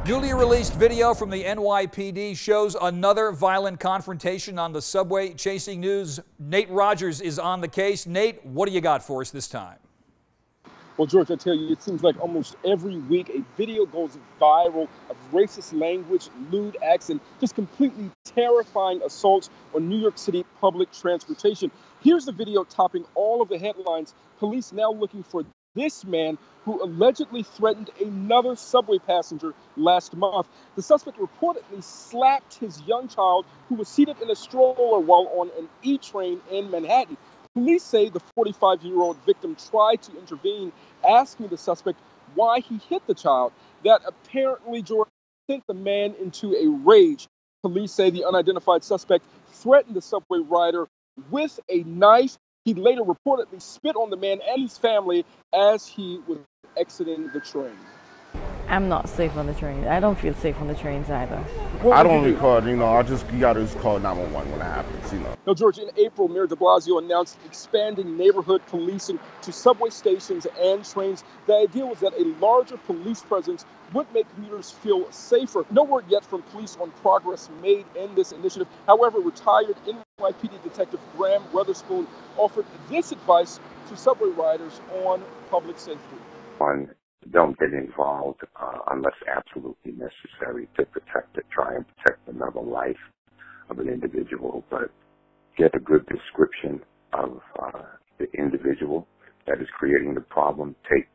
Newly released video from the NYPD shows another violent confrontation on the subway. Chasing News' Nate Rogers is on the case. Nate, what do you got for us this time? Well, George, I tell you, it seems like almost every week a video goes viral of racist language, lewd acts, and just completely terrifying assaults on New York City public transportation. Here's the video topping all of the headlines. Police now looking for this man who allegedly threatened another subway passenger last month. The suspect reportedly slapped his young child who was seated in a stroller while on an E-train in Manhattan. Police say the 45-year-old victim tried to intervene, asking the suspect why he hit the child. That apparently, George, sent the man into a rage. Police say the unidentified suspect threatened the subway rider with a knife. He later reportedly spit on the man and his family as he was exiting the train. I'm not safe on the train. I don't feel safe on the trains either. I don't record, you gotta just call 911 when it happens, Now, George, in April, Mayor de Blasio announced expanding neighborhood policing to subway stations and trains. The idea was that a larger police presence would make commuters feel safer. No word yet from police on progress made in this initiative. However, retired NYPD Detective Graham Weatherspoon offered this advice to subway riders on public safety. One, don't get involved unless absolutely necessary to try and protect another life of an individual, but get a good description of the individual that is creating the problem. Take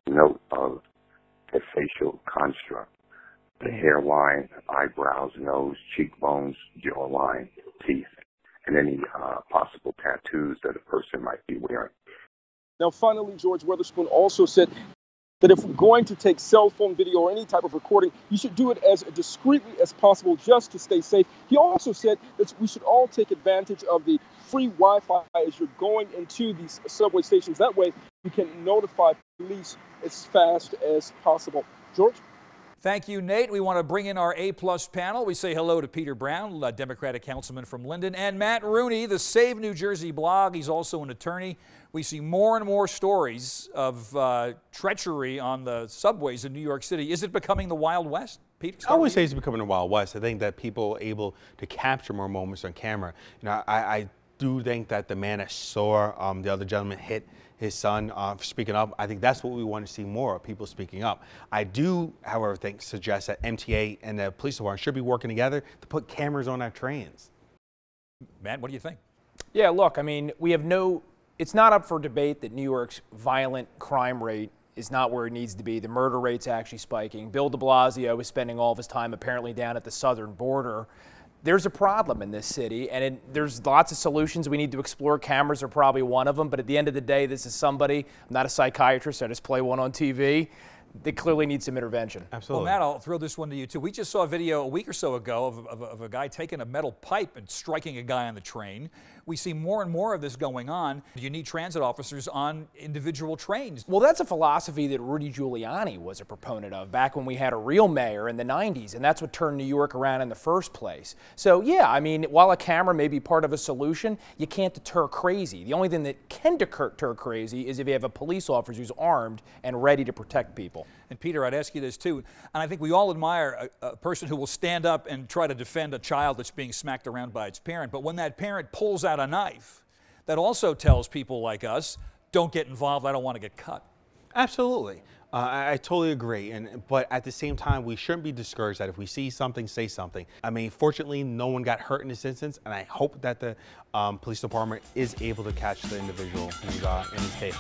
note of the facial construct, the hairline, eyebrows, nose, cheekbones, jawline, teeth, and any possible tattoos that a person might be wearing. Now, finally, George, Weatherspoon also said that if we're going to take cell phone video or any type of recording, you should do it as discreetly as possible just to stay safe. He also said that we should all take advantage of the free Wi-Fi as you're going into these subway stations. That way, you can notify police as fast as possible. George? Thank you, Nate. We want to bring in our A-plus panel. We say hello to Peter Brown, Democratic councilman from Linden, and Matt Rooney, the Save New Jersey blog. He's also an attorney. We see more and more stories of treachery on the subways in New York City. Is it becoming the Wild West? Pete, I would say it's becoming the Wild West. I think that people are able to capture more moments on camera. I do think that the man that saw the other gentleman hit his son speaking up, I think that's what we want to see more of, people speaking up. I do, however, suggest that MTA and the police department should be working together to put cameras on our trains. Matt, what do you think? Yeah, look, I mean, it's not up for debate that New York's violent crime rate is not where it needs to be. The murder rate's actually spiking. Bill de Blasio is spending all of his time apparently down at the southern border. There's a problem in this city, and there's lots of solutions we need to explore. Cameras are probably one of them, but at the end of the day, this is somebody, I'm not a psychiatrist, I just play one on TV. They clearly need some intervention. Absolutely. Well, Matt, I'll throw this one to you, too. We just saw a video a week or so ago of a guy taking a metal pipe and striking a guy on the train. We see more and more of this going on. You need transit officers on individual trains. Well, that's a philosophy that Rudy Giuliani was a proponent of back when we had a real mayor in the 90s, and that's what turned New York around in the first place. So, yeah, I mean, while a camera may be part of a solution, you can't deter crazy. The only thing that can deter crazy is if you have a police officer who's armed and ready to protect people. And Peter, I'd ask you this too, and I think we all admire a person who will stand up and try to defend a child that's being smacked around by its parent, but when that parent pulls out a knife, that also tells people like us, don't get involved, I don't want to get cut. Absolutely. I totally agree, but at the same time, we shouldn't be discouraged that if we see something, say something. I mean, fortunately, no one got hurt in this instance, and I hope that the police department is able to catch the individual who's in his case.